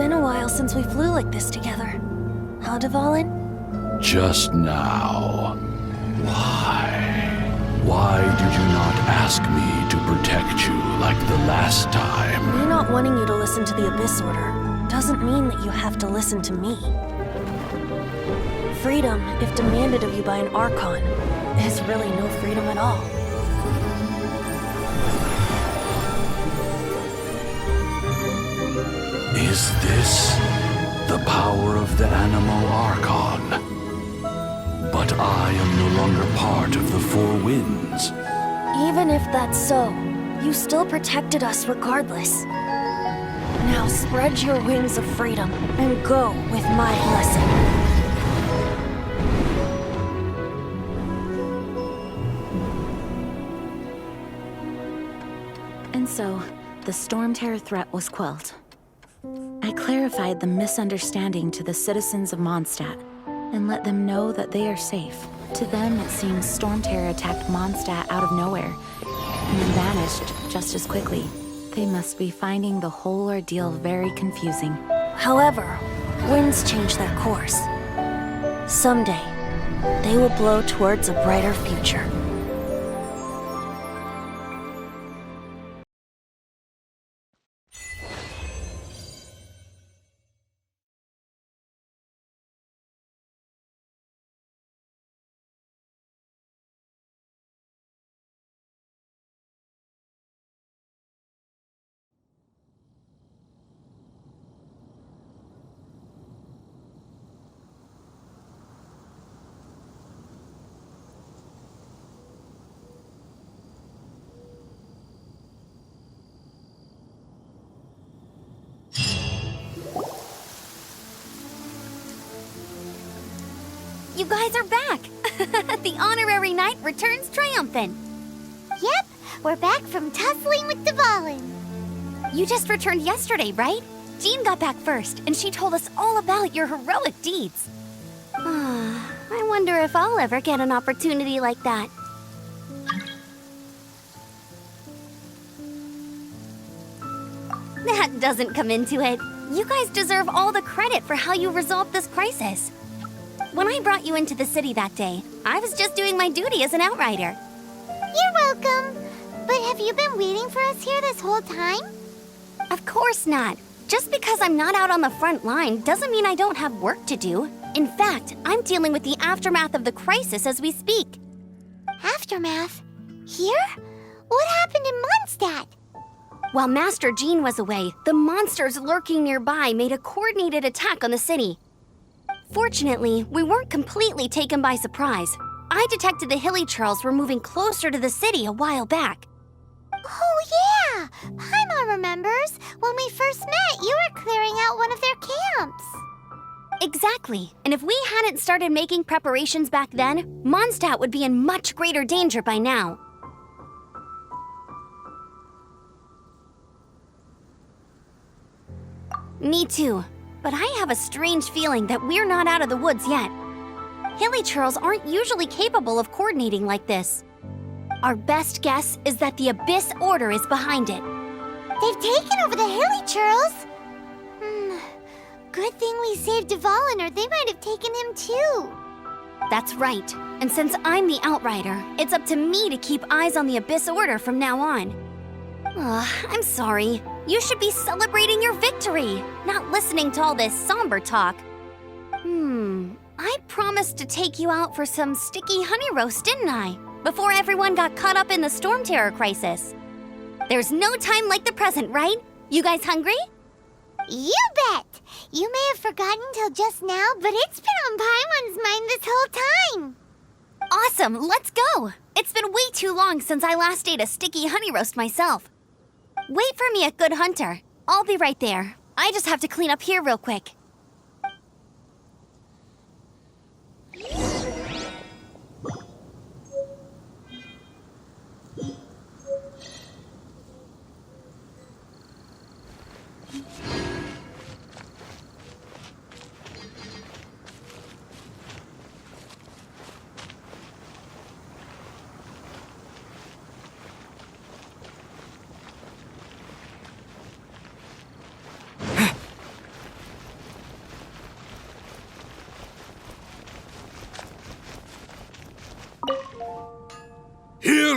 been a while since we flew like this together. Huh, Dvalin? Just now. Why? Why did you not ask me to protect you like the last time? Me not wanting you to listen to the Abyss Order doesn't mean that you have to listen to me. Freedom, if demanded of you by an Archon, is really no freedom at all. Is this the power of the Animo Archon? But I am no longer part of the Four Winds. Even if that's so, you still protected us regardless. Now spread your wings of freedom and go with my blessing. And so, the Storm Terror threat was quelled. I clarified the misunderstanding to the citizens of Mondstadt and let them know that they are safe. To them, it seems Storm Terror attacked Mondstadt out of nowhere and then vanished just as quickly. They must be finding the whole ordeal very confusing. However, winds change their course. Someday, they will blow towards a brighter future. You guys are back! The honorary knight returns triumphant. Yep, we're back from tussling with Dvalin. You just returned yesterday, right? Jean got back first, and she told us all about your heroic deeds. I wonder if I'll ever get an opportunity like that. That doesn't come into it. You guys deserve all the credit for how you resolved this crisis. When I brought you into the city that day, I was just doing my duty as an outrider. You're welcome. But have you been waiting for us here this whole time? Of course not. Just because I'm not out on the front line doesn't mean I don't have work to do. In fact, I'm dealing with the aftermath of the crisis as we speak. Aftermath? Here? What happened in Mondstadt? While Master Jean was away, the monsters lurking nearby made a coordinated attack on the city. Fortunately, we weren't completely taken by surprise. I detected the Hilly Churls were moving closer to the city a while back. Oh yeah! Paimon remembers. When we first met, you were clearing out one of their camps. Exactly. And if we hadn't started making preparations back then, Mondstadt would be in much greater danger by now. Me too. But I have a strange feeling that we're not out of the woods yet. Hilly Churls aren't usually capable of coordinating like this. Our best guess is that the Abyss Order is behind it. They've taken over the Hilly Churls. Good thing we saved Dvalin, or they might have taken him too. That's right. And since I'm the Outrider, it's up to me to keep eyes on the Abyss Order from now on. I'm sorry. You should be celebrating your victory, not listening to all this somber talk. I promised to take you out for some sticky honey roast, didn't I? Before everyone got caught up in the Storm Terror crisis. There's no time like the present, right? You guys hungry? You bet! You may have forgotten till just now, but it's been on Paimon's mind this whole time. Awesome, let's go! It's been way too long since I last ate a sticky honey roast myself. Wait for me at Good Hunter. I'll be right there. I just have to clean up here real quick.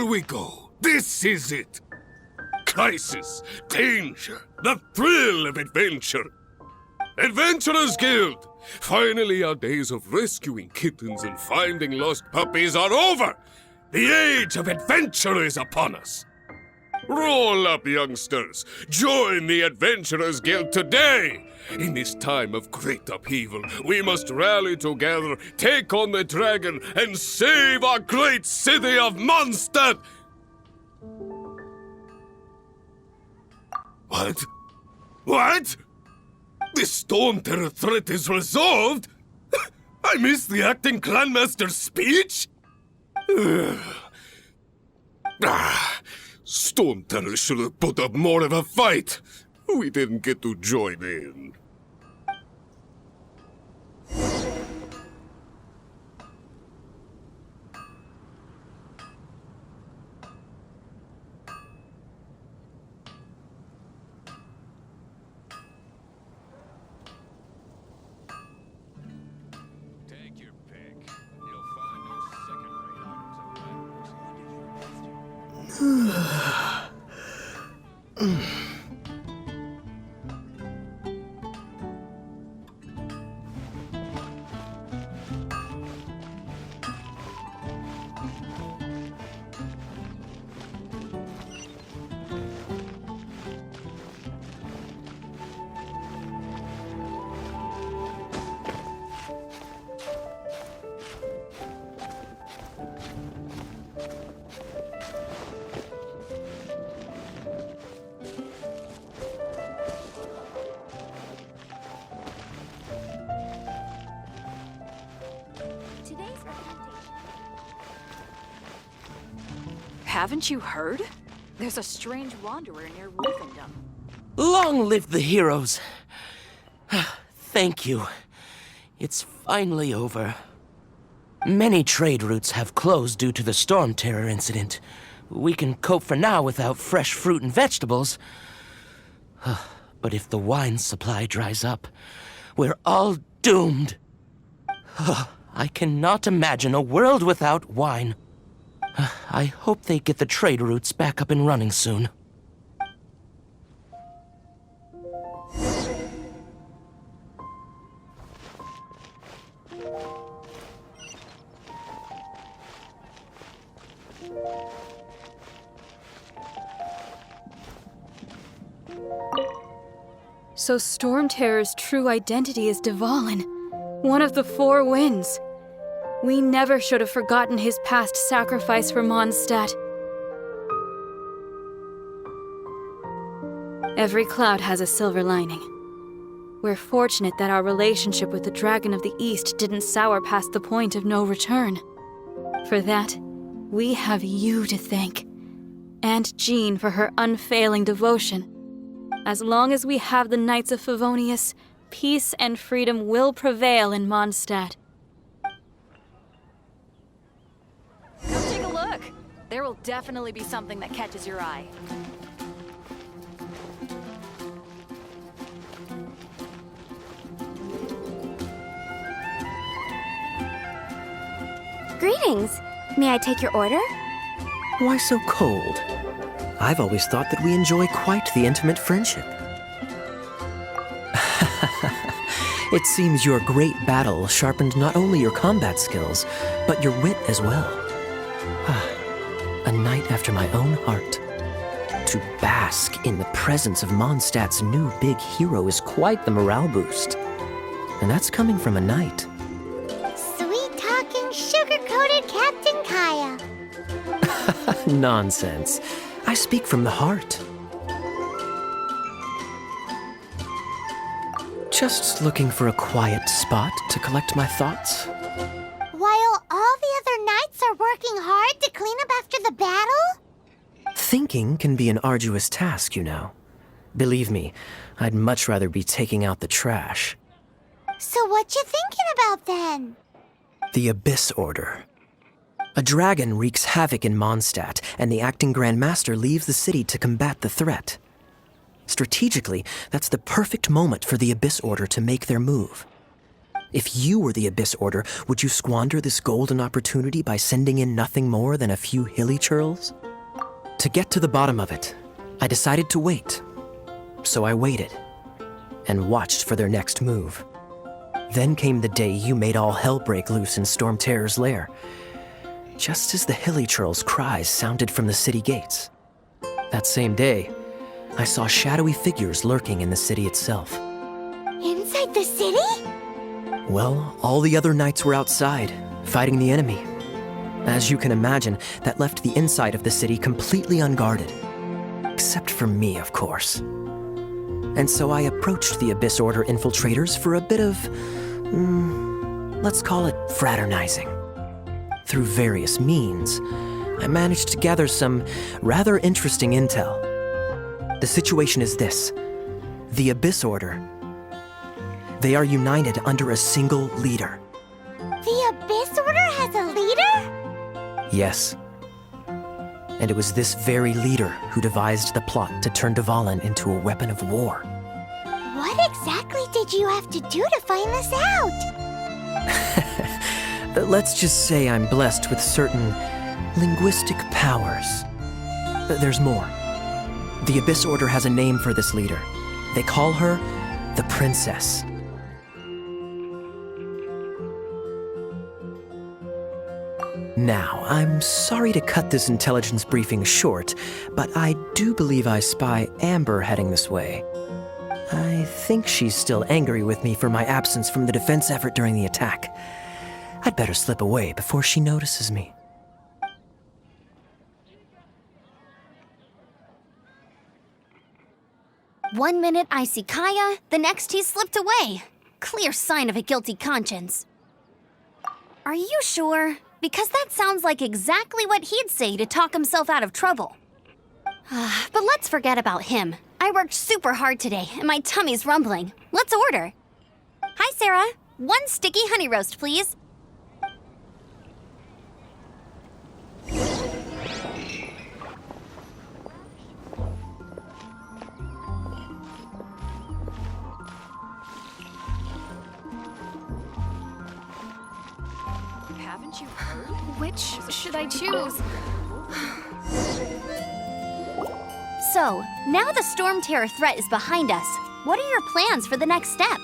we go. This is it. Crisis, danger, the thrill of adventure. Adventurers Guild! Finally, our days of rescuing kittens and finding lost puppies are over! The age of adventure is upon us! Roll up, youngsters! Join the Adventurers Guild today! In this time of great upheaval, we must rally together, take on the dragon, and save our great city of Mondstadt! What? What? The Storm Terror threat is resolved? I missed the acting clanmaster's speech? Storm Terror should have put up more of a fight. We didn't get to join in. Take your pick. You'll find no second-rate items of Haven't you heard? There's a strange wanderer near Wolfendom. Long live the heroes. Thank you. It's finally over. Many trade routes have closed due to the Storm Terror incident. We can cope for now without fresh fruit and vegetables. But if the wine supply dries up, we're all doomed. I cannot imagine a world without wine. I hope they get the trade routes back up and running soon. So Storm Terror's true identity is Dvalin, one of the Four Winds. We never should have forgotten his past sacrifice for Mondstadt. Every cloud has a silver lining. We're fortunate that our relationship with the Dragon of the East didn't sour past the point of no return. For that, we have you to thank. And Jean for her unfailing devotion. As long as we have the Knights of Favonius, peace and freedom will prevail in Mondstadt. Come take a look. There will definitely be something that catches your eye. Greetings. May I take your order? Why so cold? I've always thought that we enjoy quite the intimate friendship. It seems your great battle sharpened not only your combat skills, but your wit as well. A knight after my own heart. To bask in the presence of Mondstadt's new big hero is quite the morale boost. And that's coming from a knight. Sweet-talking, sugar-coated Captain Kaya. Nonsense. I speak from the heart. Just looking for a quiet spot to collect my thoughts. While all the other knights are working hard to clean up after the battle? Thinking can be an arduous task, you know. Believe me, I'd much rather be taking out the trash. So what you thinking about then? The Abyss Order. A dragon wreaks havoc in Mondstadt, and the acting Grand Master leaves the city to combat the threat. Strategically, that's the perfect moment for the Abyss Order to make their move. If you were the Abyss Order, would you squander this golden opportunity by sending in nothing more than a few hilly churls? To get to the bottom of it, I decided to wait. So I waited, and watched for their next move. Then came the day you made all hell break loose in Storm Terror's lair, just as the hilly churls' cries sounded from the city gates. That same day, I saw shadowy figures lurking in the city itself. Inside the city? Well, all the other knights were outside, fighting the enemy. As you can imagine, that left the inside of the city completely unguarded. Except for me, of course. And so I approached the Abyss Order infiltrators for a bit of, let's call it fraternizing. Through various means, I managed to gather some rather interesting intel. The situation is this. The Abyss Order, they are united under a single leader. The Abyss Order has a leader? Yes. And it was this very leader who devised the plot to turn Dvalin into a weapon of war. What exactly did you have to do to find this out? Let's just say I'm blessed with certain linguistic powers. There's more. The Abyss Order has a name for this leader. They call her the Princess. Now, I'm sorry to cut this intelligence briefing short, but I do believe I spy Amber heading this way. I think she's still angry with me for my absence from the defense effort during the attack. I'd better slip away before she notices me. One minute I see Kaya, the next he's slipped away. Clear sign of a guilty conscience. Are you sure? Because that sounds like exactly what he'd say to talk himself out of trouble. But let's forget about him. I worked super hard today, and my tummy's rumbling. Let's order. Hi, Sarah. 1 sticky honey roast, please. Haven't you heard? Which should I choose? So, now the Storm Terror threat is behind us. What are your plans for the next step?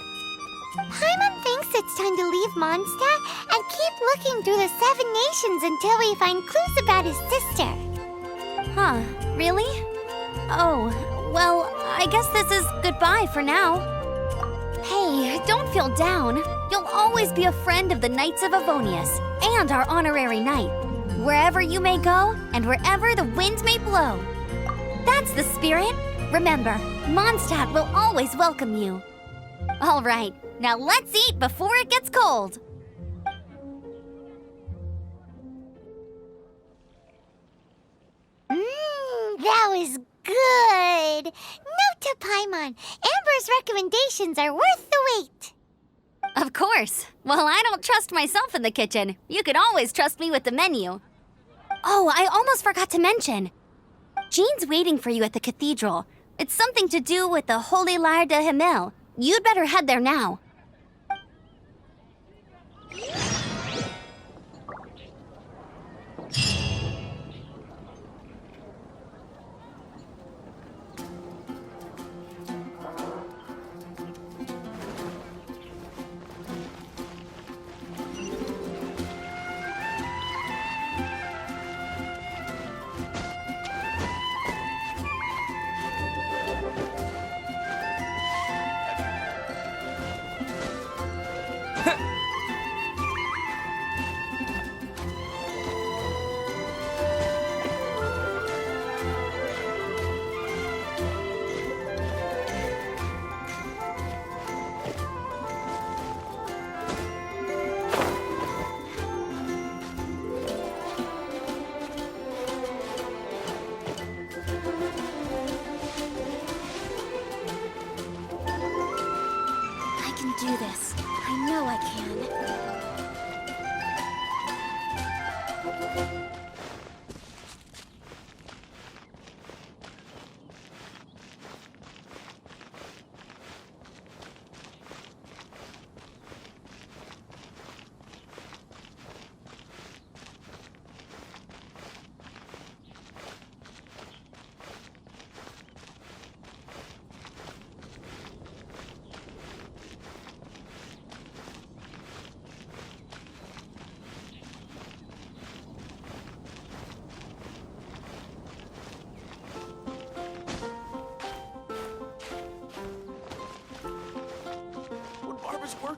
Paimon thinks it's time to leave Mondstadt and keep looking through the 7 nations until we find clues about his sister. Huh, really? Oh, well, I guess this is goodbye for now. Hey, don't feel down. You'll always be a friend of the Knights of Avonius and our honorary knight. Wherever you may go and wherever the wind may blow. That's the spirit. Remember, Mondstadt will always welcome you. All right, now let's eat before it gets cold. That was good. Note to Paimon, Amber's recommendations are worth the wait. Of course. Well, I don't trust myself in the kitchen. You can always trust me with the menu. Oh, I almost forgot to mention. Jean's waiting for you at the cathedral. It's something to do with the Holy Lyre de Himmel. You'd better head there now.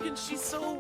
can she so...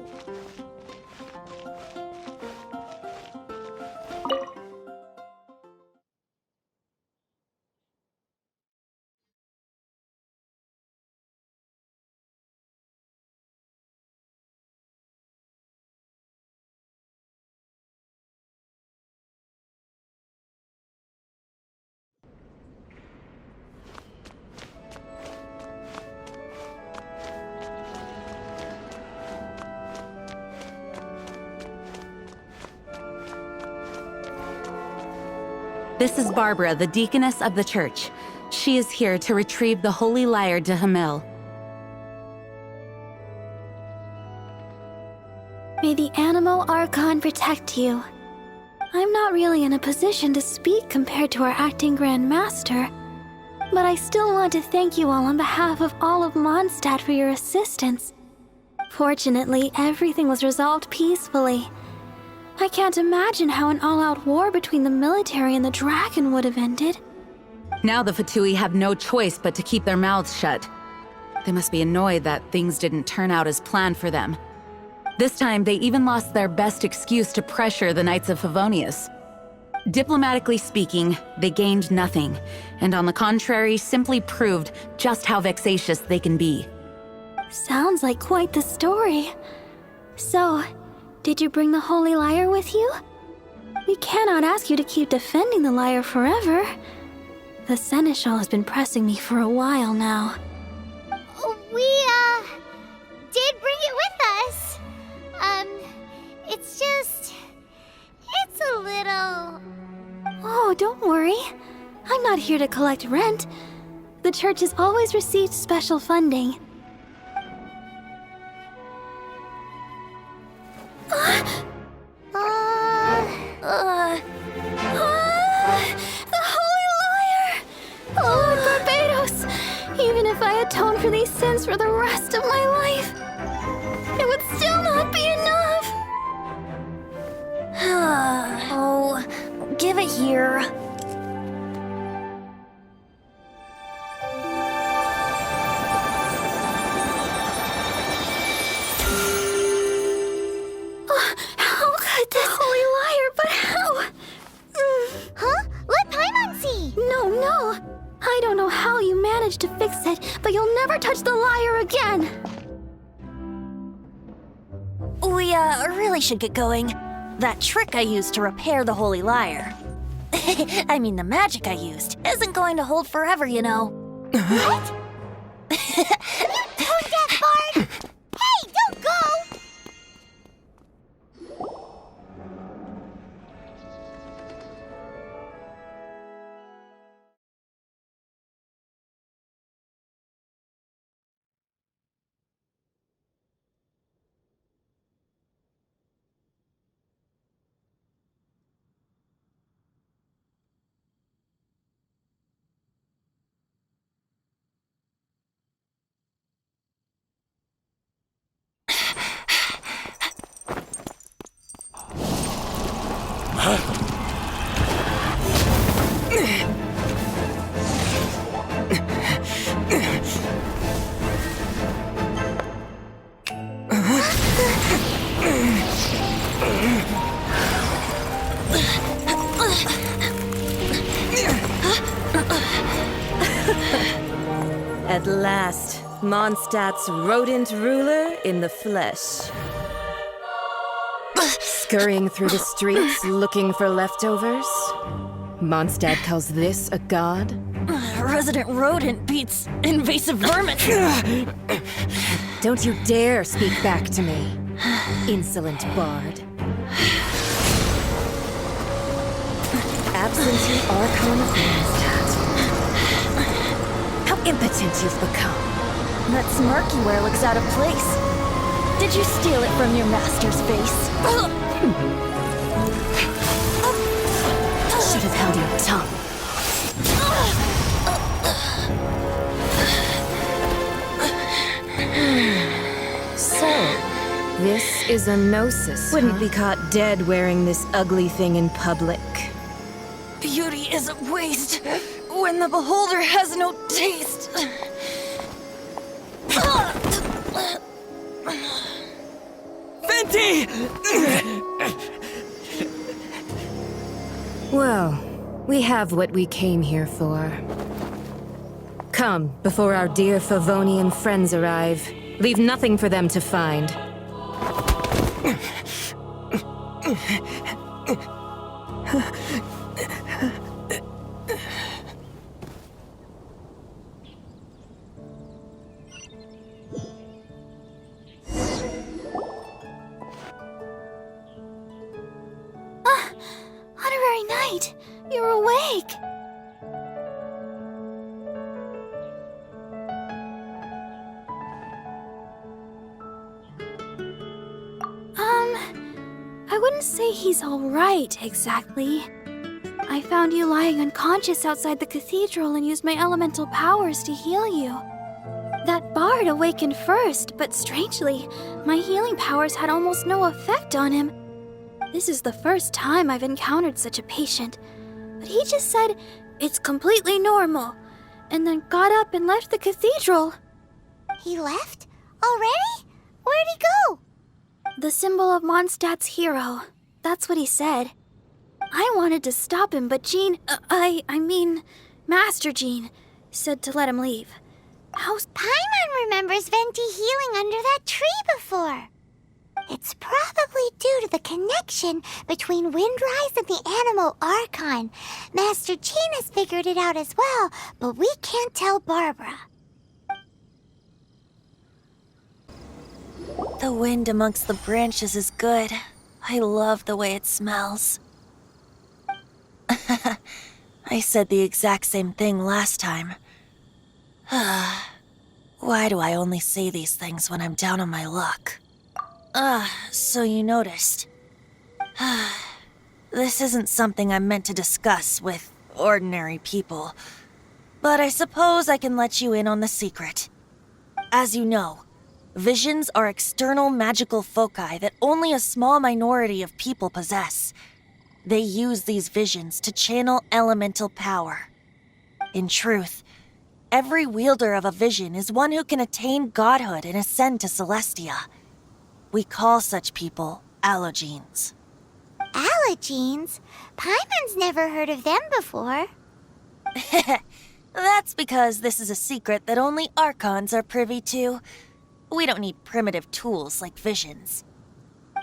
This is Barbara, the deaconess of the church. She is here to retrieve the holy lyre de Hamel. May the Animal Archon protect you. I'm not really in a position to speak compared to our acting Grand Master, but I still want to thank you all on behalf of all of Mondstadt for your assistance. Fortunately, everything was resolved peacefully. I can't imagine how an all-out war between the military and the dragon would have ended. Now the Fatui have no choice but to keep their mouths shut. They must be annoyed that things didn't turn out as planned for them. This time, they even lost their best excuse to pressure the Knights of Favonius. Diplomatically speaking, they gained nothing, and on the contrary, simply proved just how vexatious they can be. Sounds like quite the story. So, did you bring the Holy Lyre with you? We cannot ask you to keep defending the lyre forever. The Seneschal has been pressing me for a while now. We, did bring it with us. It's a little... Oh, don't worry. I'm not here to collect rent. The church has always received special funding. The Holy Lyre! Lord Barbados! Even if I atone for these sins for the rest of my life, it would still not be enough! Oh, give it here. How could this Holy Lyre, but how? Huh? Let Paimon see! No. I don't know how you managed to fix it, but you'll never touch the lyre again! We, really should get going. That trick I used to repair the Holy Lyre. I mean, the magic I used isn't going to hold forever, you know. What? Tone deaf, Bard! Hey, don't go! At last, Mondstadt's rodent ruler in the flesh. Scurrying through the streets looking for leftovers? Mondstadt calls this a god? Resident rodent beats invasive vermin. Don't you dare speak back to me, insolent bard. Absentee Archon of Mondstadt. How impotent you've become. That smirky wear looks out of place. Did you steal it from your master's face? Should have held your tongue. So, this is a gnosis, Wouldn't be caught dead wearing this ugly thing in public. Beauty is a waste when the beholder has no taste. Venti! Well, we have what we came here for. Come, before our dear Favonian friends arrive. Leave nothing for them to find. Honorary Knight, you're awake. I wouldn't say he's all right, exactly. I found you lying unconscious outside the cathedral and used my elemental powers to heal you. That bard awakened first, but strangely, my healing powers had almost no effect on him. This is the first time I've encountered such a patient, but he just said it's completely normal, and then got up and left the cathedral. He left? Already? Where'd he go? The symbol of Mondstadt's hero. That's what he said. I wanted to stop him, but Jean, Master Jean, said to let him leave. Paimon remembers Venti healing under that tree before. It's probably due to the connection between Windrise and the Animal Archon. Master Jean has figured it out as well, but we can't tell Barbara. The wind amongst the branches is good. I love the way it smells. I said the exact same thing last time. Why do I only say these things when I'm down on my luck? So you noticed. This isn't something I'm meant to discuss with ordinary people, but I suppose I can let you in on the secret. As you know, visions are external magical foci that only a small minority of people possess. They use these visions to channel elemental power. In truth, every wielder of a vision is one who can attain godhood and ascend to Celestia. We call such people allogenes. Allogenes? Paimon's never heard of them before. That's because this is a secret that only Archons are privy to. We don't need primitive tools like visions.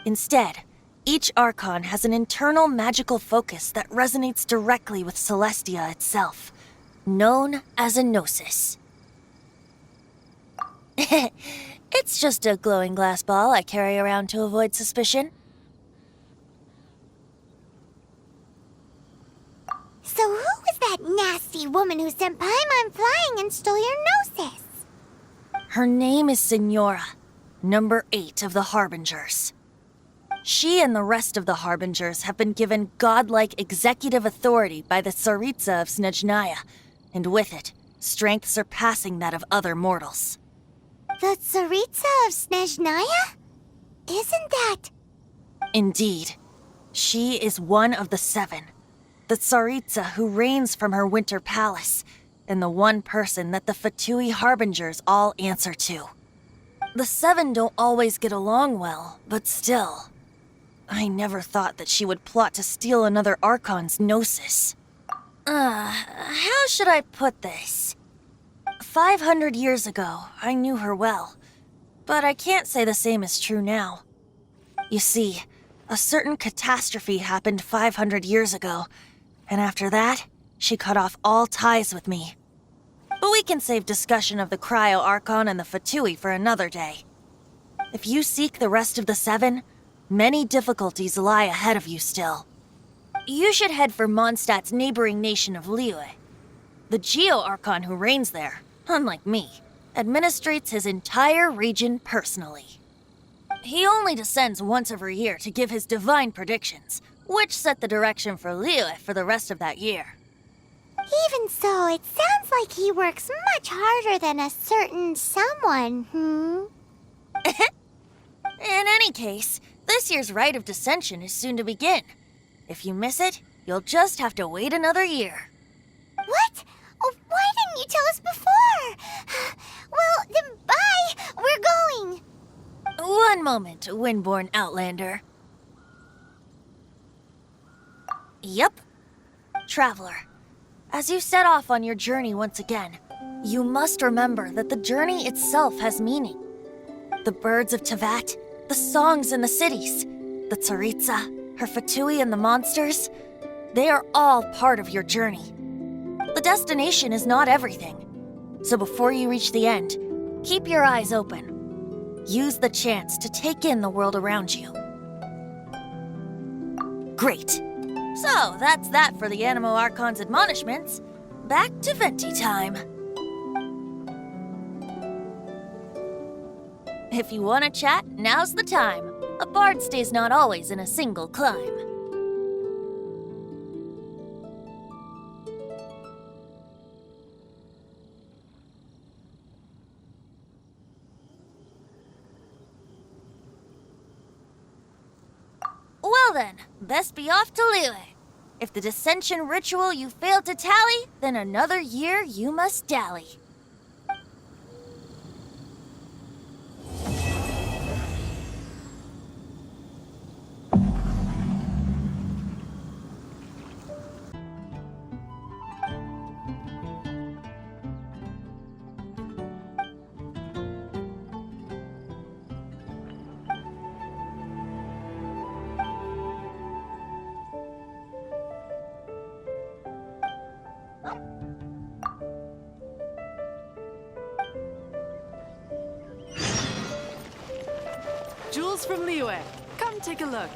Instead, each Archon has an internal magical focus that resonates directly with Celestia itself, known as a gnosis. It's just a glowing glass ball I carry around to avoid suspicion. So who was that nasty woman who sent Paimon flying and stole your gnosis? Her name is Signora, number 8 of the Harbingers. She and the rest of the Harbingers have been given godlike executive authority by the Tsaritsa of Snezhnaya, and with it, strength surpassing that of other mortals. The Tsaritsa of Snezhnaya? Isn't that... Indeed. She is one of the 7, the Tsaritsa who reigns from her winter palace, and the one person that the Fatui Harbingers all answer to. The 7 don't always get along well, but still. I never thought that she would plot to steal another Archon's gnosis. How should I put this? 500 years ago, I knew her well, but I can't say the same is true now. You see, a certain catastrophe happened 500 years ago, and after that, she cut off all ties with me. But we can save discussion of the Cryo Archon and the Fatui for another day. If you seek the rest of the 7, many difficulties lie ahead of you still. You should head for Mondstadt's neighboring nation of Liyue. The Geo-Archon who reigns there, unlike me, administrates his entire region personally. He only descends once every year to give his divine predictions, which set the direction for Liyue for the rest of that year. Even so, it sounds like he works much harder than a certain someone, In any case, this year's Rite of Descension is soon to begin. If you miss it, you'll just have to wait another year. What? Oh, why didn't you tell us before? Well, then bye! We're going! One moment, Windborn Outlander. Yep. Traveler, as you set off on your journey once again, you must remember that the journey itself has meaning. The birds of Tevat, the songs in the cities, the Tsaritsa, her Fatui and the monsters, they are all part of your journey. The destination is not everything. So before you reach the end, keep your eyes open. Use the chance to take in the world around you. Great. So that's that for the Animo Archon's admonishments. Back to Venti time. If you want to chat, now's the time. A bard stays not always in a single clime. Well then, best be off to Liyue. If the dissension ritual you failed to tally, then another year you must dally. Jewels from Liyue. Come take a look.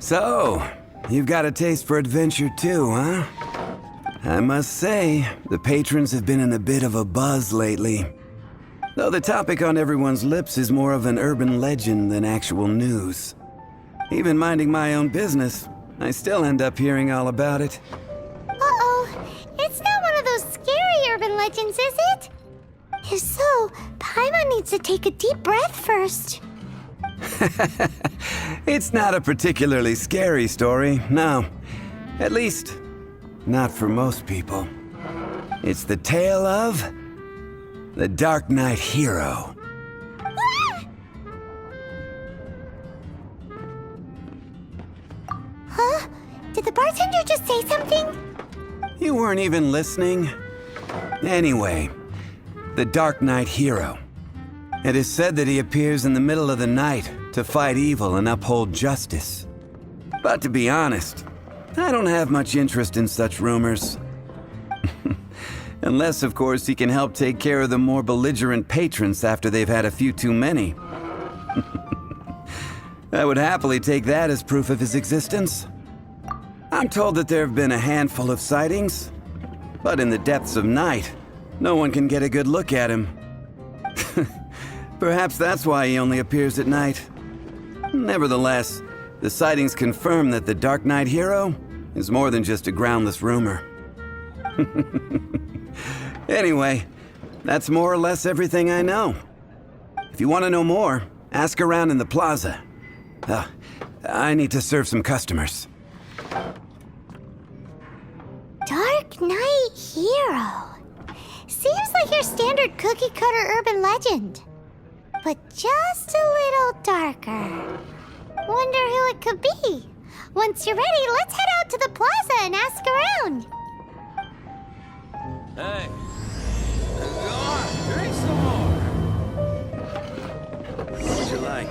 So, you've got a taste for adventure too, huh? I must say, the patrons have been in a bit of a buzz lately. Though the topic on everyone's lips is more of an urban legend than actual news. Even minding my own business, I still end up hearing all about it. Uh-oh. It's not one of those scary urban legends, is it? If so, Paimon needs to take a deep breath first. It's not a particularly scary story, no. At least, not for most people. It's the tale of the Dark Knight hero. Huh? Did the bartender just say something? You weren't even listening? Anyway, the Dark Knight hero. It is said that he appears in the middle of the night to fight evil and uphold justice. But to be honest, I don't have much interest in such rumors. Unless, of course, he can help take care of the more belligerent patrons after they've had a few too many. I would happily take that as proof of his existence. I'm told that there have been a handful of sightings, but in the depths of night, no one can get a good look at him. Perhaps that's why he only appears at night. Nevertheless, the sightings confirm that the Dark Knight hero is more than just a groundless rumor. Anyway, that's more or less everything I know. If you want to know more, ask around in the plaza. I need to serve some customers. Dark Knight hero. Seems like your standard cookie-cutter urban legend. But just a little darker. Wonder who it could be. Once you're ready, let's head out to the plaza and ask around. Hey. Go on, drink some more. What would you like?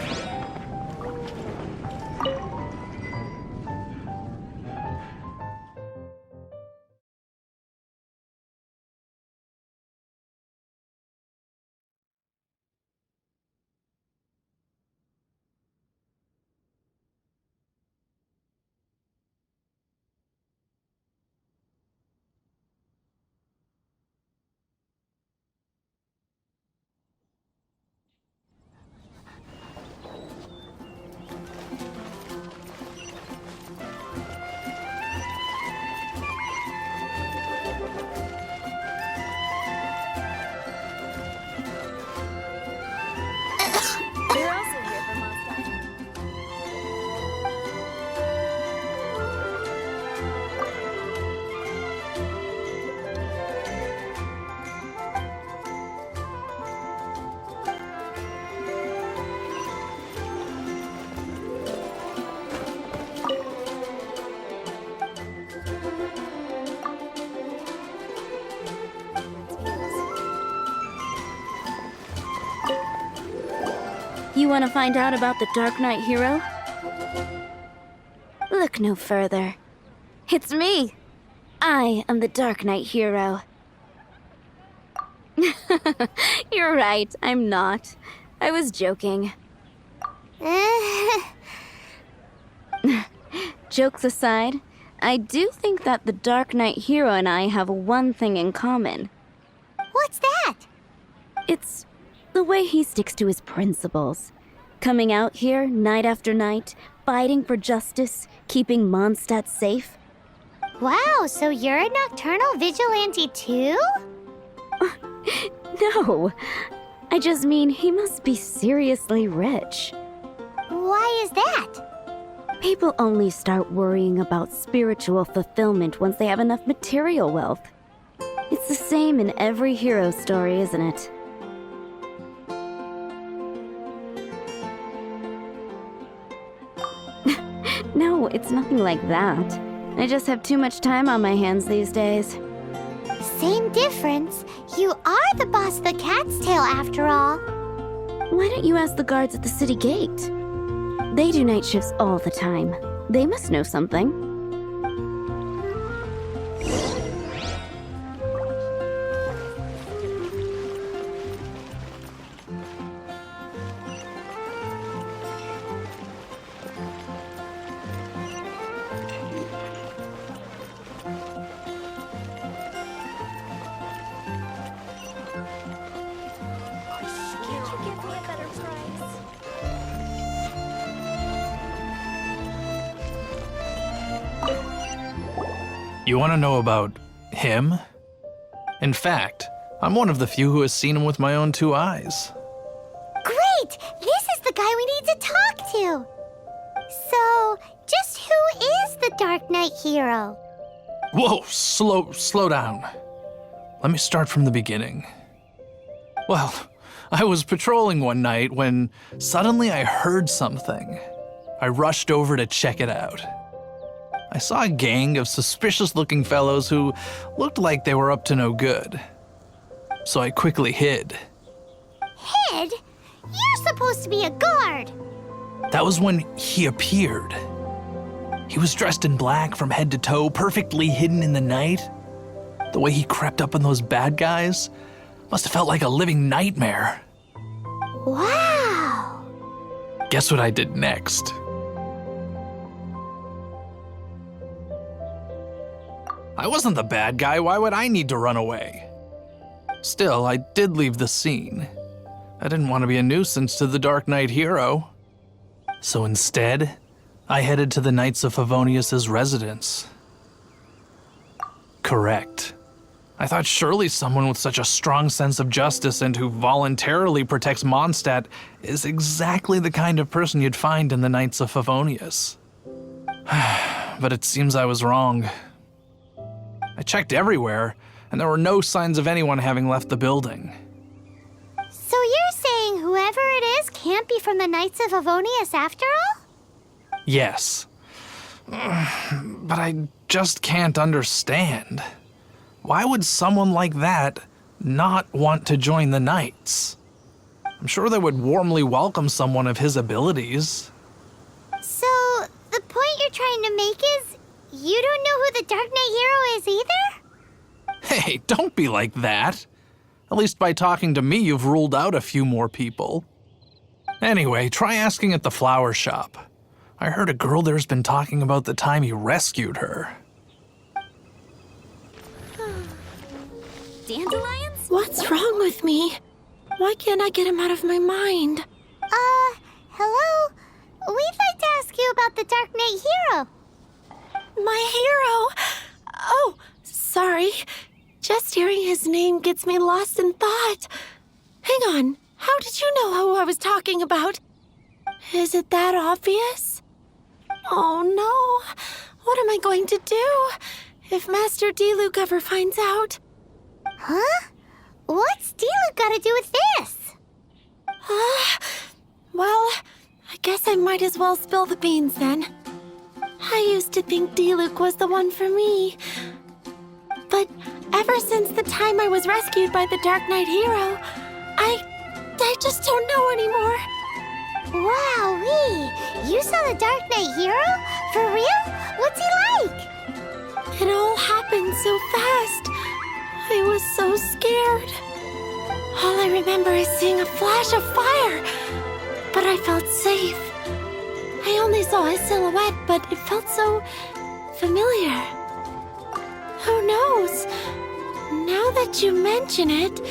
They're also here for Mondstadt. You want to find out about the Dark Knight hero? Look no further. It's me! I am the Dark Knight hero. You're right, I'm not. I was joking. Jokes aside, I do think that the Dark Knight hero and I have one thing in common. What's that? It's the way he sticks to his principles. Coming out here night after night, fighting for justice, keeping Mondstadt safe. Wow, so you're a nocturnal vigilante too? No, I just mean he must be seriously rich. Why is that? People only start worrying about spiritual fulfillment once they have enough material wealth. It's the same in every hero story, isn't it? No, it's nothing like that. I just have too much time on my hands these days. Same difference. You are the boss of the Cat's Tail after all. Why don't you ask the guards at the city gate? They do night shifts all the time. They must know something. You want to know about him? In fact, I'm one of the few who has seen him with my own two eyes. Great! This is the guy we need to talk to. So, just who is the Dark Knight hero? Whoa, slow down. Let me start from the beginning. Well, I was patrolling one night when suddenly I heard something. I rushed over to check it out. I saw a gang of suspicious-looking fellows who looked like they were up to no good. So I quickly hid. Hid? You're supposed to be a guard. That was when he appeared. He was dressed in black from head to toe, perfectly hidden in the night. The way he crept up on those bad guys must have felt like a living nightmare. Wow! Guess what I did next? I wasn't the bad guy. Why would I need to run away? Still, I did leave the scene. I didn't want to be a nuisance to the Dark Knight hero. So instead, I headed to the Knights of Favonius' residence. Correct. I thought surely someone with such a strong sense of justice and who voluntarily protects Mondstadt is exactly the kind of person you'd find in the Knights of Favonius. But it seems I was wrong. I checked everywhere, and there were no signs of anyone having left the building. So you're saying whoever it is can't be from the Knights of Favonius after all? Yes. But I just can't understand. Why would someone like that not want to join the Knights? I'm sure they would warmly welcome someone of his abilities. So, the point you're trying to make is you don't know who the Dark Knight hero is either? Hey, don't be like that. At least by talking to me, you've ruled out a few more people. Anyway, try asking at the flower shop. I heard a girl there's been talking about the time you rescued her. Dandelions? What's wrong with me? Why can't I get him out of my mind? Hello? We'd like to ask you about the Dark Knight hero. My hero? Oh, sorry. Just hearing his name gets me lost in thought. Hang on, how did you know who I was talking about? Is it that obvious? Oh no, what am I going to do if Master Diluc ever finds out? Huh? What's Diluc got to do with this? Well, I guess I might as well spill the beans then. I used to think Diluc was the one for me. But ever since the time I was rescued by the Dark Knight hero, I just don't know anymore. Wowee! You saw the Dark Knight hero? For real? What's he like? It all happened so fast. I was so scared. All I remember is seeing a flash of fire, but I felt safe. I only saw his silhouette, but it felt so familiar. Who knows? Now that you mention it,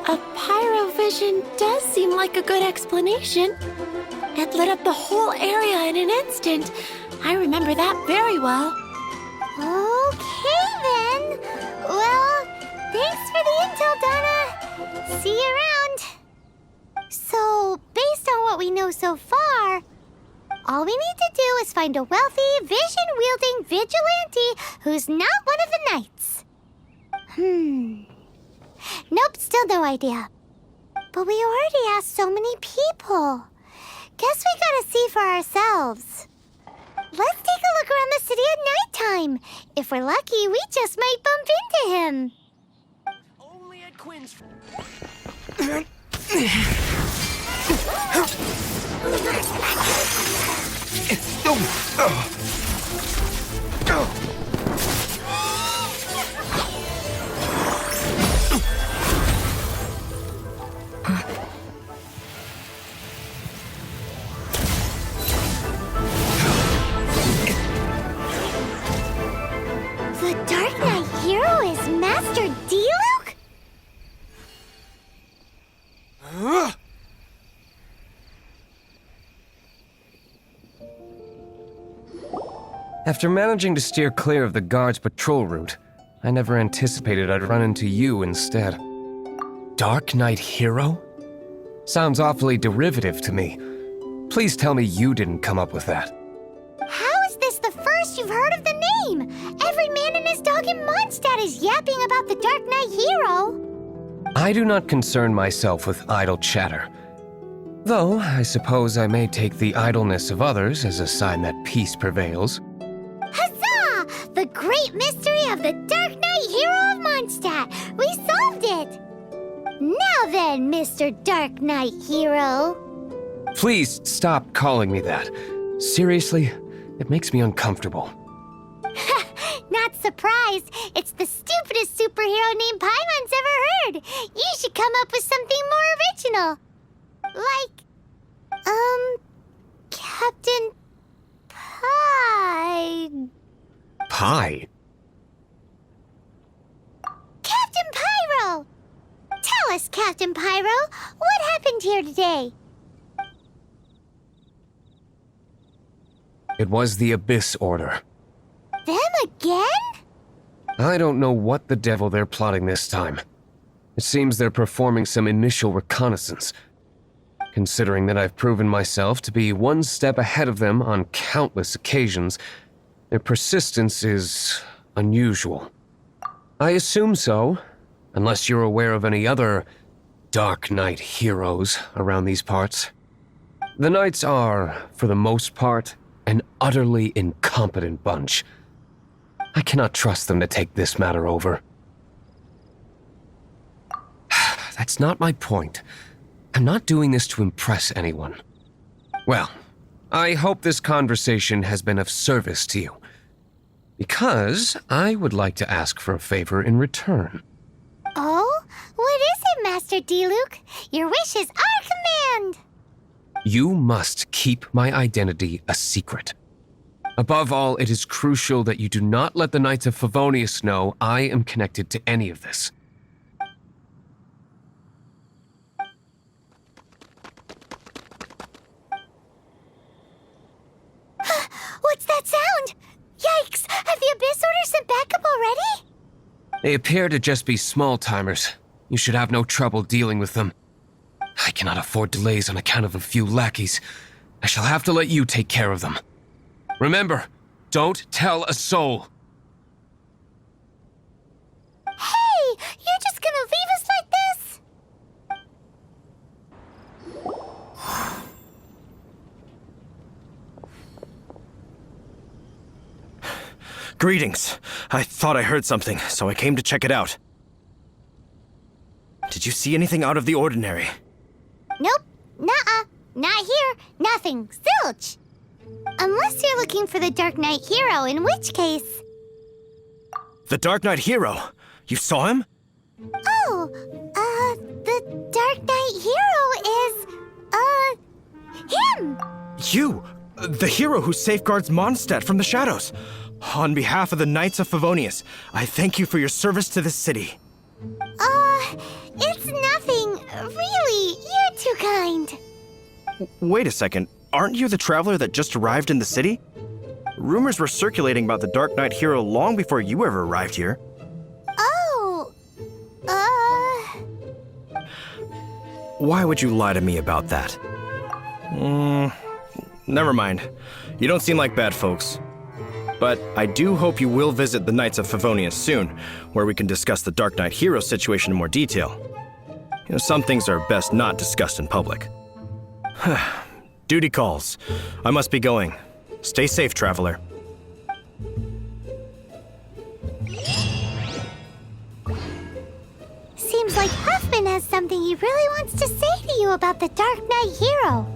a pyrovision does seem like a good explanation. It lit up the whole area in an instant. I remember that very well. Okay then. Well, thanks for the intel, Donna. See you around. So, based on what we know so far, all we need to do is find a wealthy, vision-wielding vigilante who's not one of the knights. Nope, still no idea. But we already asked so many people. Guess we gotta see for ourselves. Let's take a look around the city at nighttime. If we're lucky, we just might bump into him. Only at Quinn's. The Dark Knight hero is Master Diluc? After managing to steer clear of the guards' patrol route, I never anticipated I'd run into you instead. Dark Knight hero? Sounds awfully derivative to me. Please tell me you didn't come up with that. How is this the first you've heard of the name? Every man and his dog in Mondstadt is yapping about the Dark Knight hero. I do not concern myself with idle chatter. Though, I suppose I may take the idleness of others as a sign that peace prevails. Huzzah! The great mystery of the Dark Knight hero of Mondstadt! We solved it! Now then, Mr. Dark Knight hero. Please stop calling me that. Seriously, It makes me uncomfortable. Not surprised. It's the stupidest superhero name Paimon's ever heard. You should come up with something more original. Like, Captain Pie. Pie? Captain Pyro! Tell us, Captain Pyro, what happened here today? It was the Abyss Order. Them again? I don't know what the devil they're plotting this time. It seems they're performing some initial reconnaissance. Considering that I've proven myself to be one step ahead of them on countless occasions, their persistence is unusual. I assume so, unless you're aware of any other Dark Knight heroes around these parts. The Knights are, for the most part, an utterly incompetent bunch. I cannot trust them to take this matter over. That's not my point. I'm not doing this to impress anyone. Well, I hope this conversation has been of service to you. Because I would like to ask for a favor in return. Oh? What is it, Master D-Luke? Your wish is our command! You must keep my identity a secret. Above all, it is crucial that you do not let the Knights of Favonius know I am connected to any of this. What's that sound? Yikes! Have the Abyss Order sent backup already? They appear to just be small-timers. You should have no trouble dealing with them. I cannot afford delays on account of a few lackeys. I shall have to let you take care of them. Remember, don't tell a soul. Hey! You're just gonna leave us like this? Greetings. I thought I heard something, so I came to check it out. Did you see anything out of the ordinary? Nope. Nuh-uh. Not here. Nothing. Zilch. Unless you're looking for the Dark Knight hero, in which case... The Dark Knight hero? You saw him? Oh, the Dark Knight hero is, him! You! The hero who safeguards Mondstadt from the shadows. On behalf of the Knights of Favonius, I thank you for your service to this city. It's nothing. Really, you're too kind. Wait a second. Aren't you the traveler that just arrived in the city? Rumors were circulating about the Dark Knight hero long before you ever arrived here. Oh, Why would you lie to me about that? Never mind. You don't seem like bad folks. But I do hope you will visit the Knights of Favonius soon, where we can discuss the Dark Knight hero situation in more detail. You know, some things are best not discussed in public. Duty calls. I must be going. Stay safe, traveler. Seems like Huffman has something he really wants to say to you about the Dark Knight hero.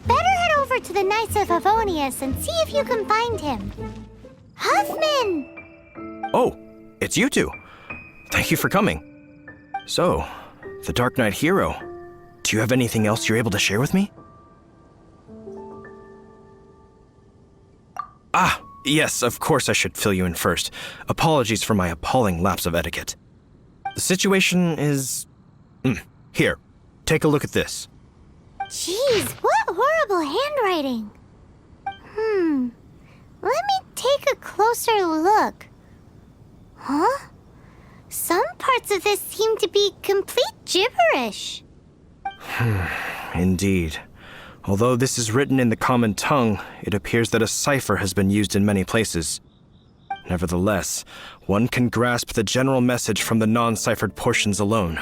Better head over to the Knights of Favonius and see if you can find him. Huffman! Oh, it's you two. Thank you for coming. So, the Dark Knight hero. Do you have anything else you're able to share with me? Ah, yes, of course I should fill you in first. Apologies for my appalling lapse of etiquette. The situation is... Here, take a look at this. Jeez, what horrible handwriting. Let me take a closer look. Huh? Some parts of this seem to be complete gibberish. Indeed. Although this is written in the common tongue, it appears that a cipher has been used in many places. Nevertheless, one can grasp the general message from the non-ciphered portions alone.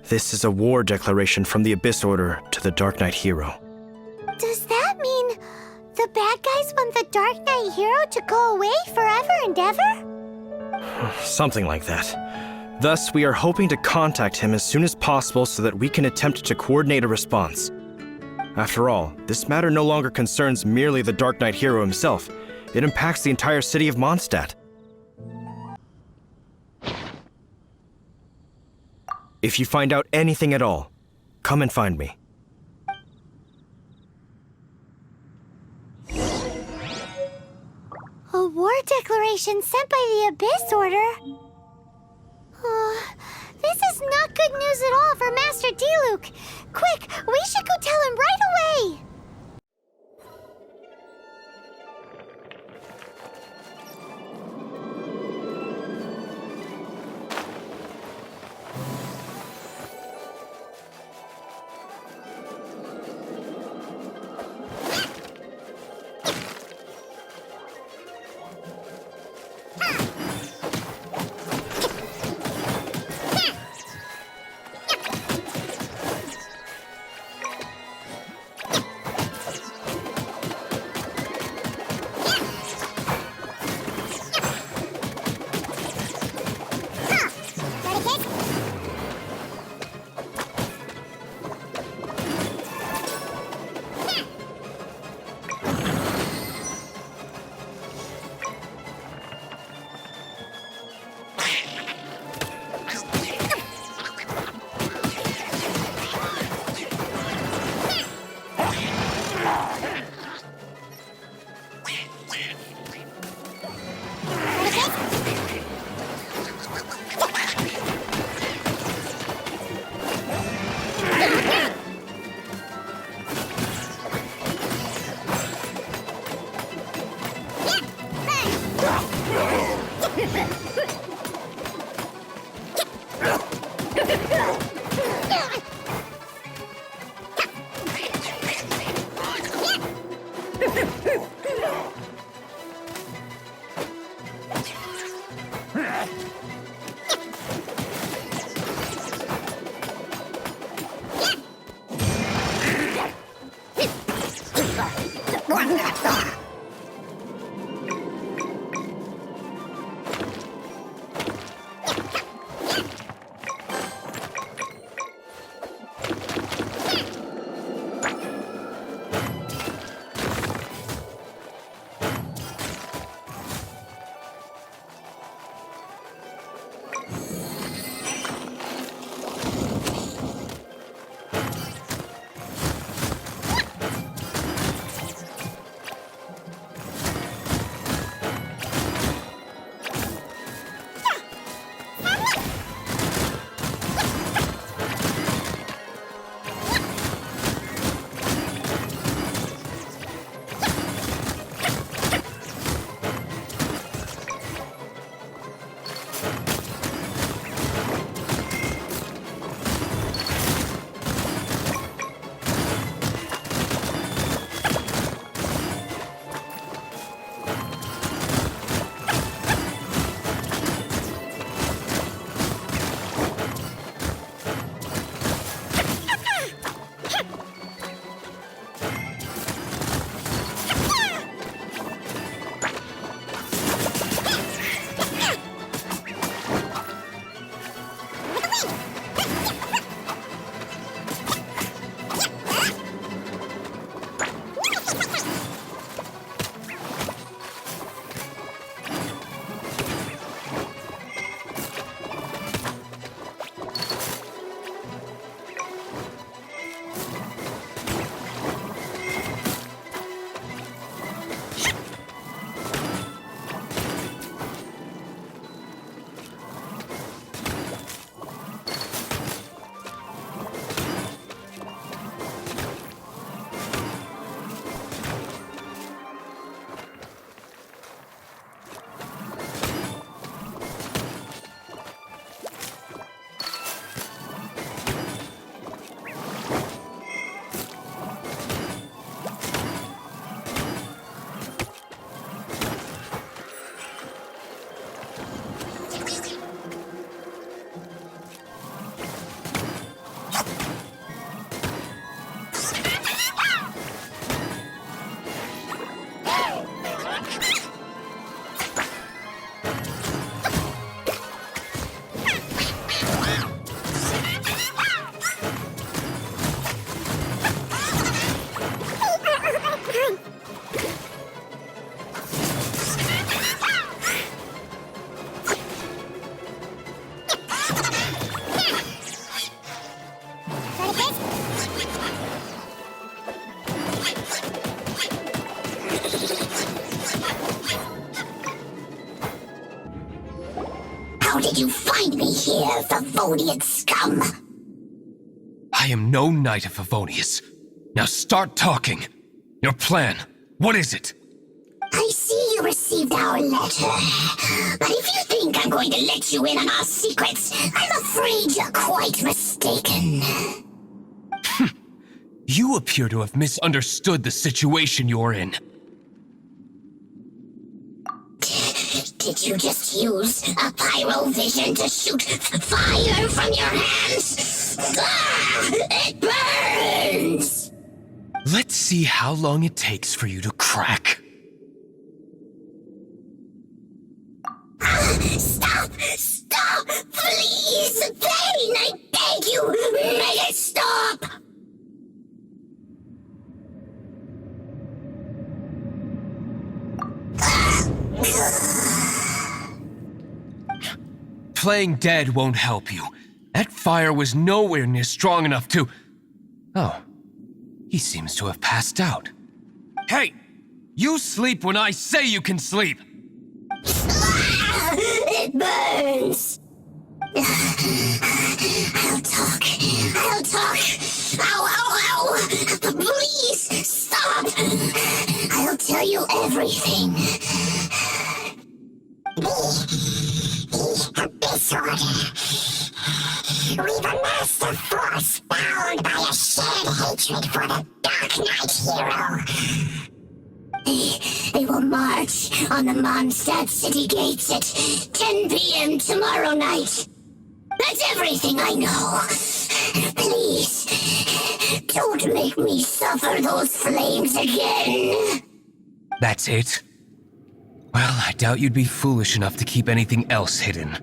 This is a war declaration from the Abyss Order to the Dark Knight hero. Does that mean the bad guys want the Dark Knight hero to go away forever and ever? Something like that. Thus, we are hoping to contact him as soon as possible so that we can attempt to coordinate a response. After all, this matter no longer concerns merely the Dark Knight hero himself. It impacts the entire city of Mondstadt. If you find out anything at all, come and find me. A war declaration sent by the Abyss Order? This is not good news at all for Master Diluc. Quick, we should go tell him right away! here, Favonian scum? I am no Knight of Favonius. Now start talking. Your plan, what is it? I see you received our letter. But if you think I'm going to let you in on our secrets, I'm afraid you're quite mistaken. You appear to have misunderstood the situation you're in. Did you just use a pyrovision to shoot fire from your hands? Ah, it burns! Let's see how long it takes for you to crack. Stop! Stop! Please! Thane, I beg you! Make it stop! Playing dead won't help you. That fire was nowhere near strong enough to... Oh. He seems to have passed out. Hey! You sleep when I say you can sleep! It burns! I'll talk. I'll talk. Ow, ow, ow! Please, stop! I'll tell you everything. The Abyss Order. We've amassed a force bound by a shared hatred for the Dark Knight hero. They will march on the Mondstadt city gates at 10 p.m. tomorrow night. That's everything I know. Please, don't make me suffer those flames again. That's it? Well, I doubt you'd be foolish enough to keep anything else hidden.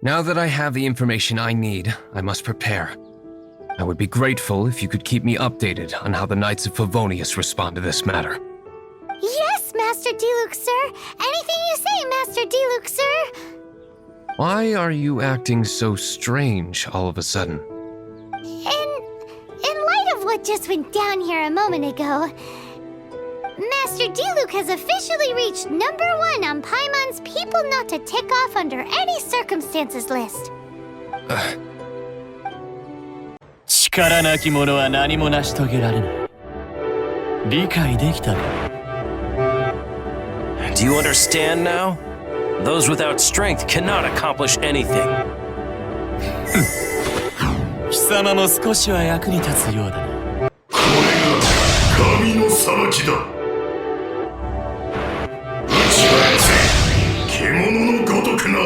Now that I have the information I need, I must prepare. I would be grateful if you could keep me updated on how the Knights of Favonius respond to this matter. Yes, Master Diluc, sir. Anything you say, Master Diluc, sir. Why are you acting so strange all of a sudden? In light of what just went down here a moment ago, Master Diluc has officially reached #1 on Paimon's People Not to Tick Off Under Any Circumstances list. 力なき者は何も成し遂げられない。理解できたか? Do you understand now? Those without strength cannot accomplish anything. 貴様も少しは役に立つようだな。これが神の裁きだ。打ち返せ、獣のごとくな。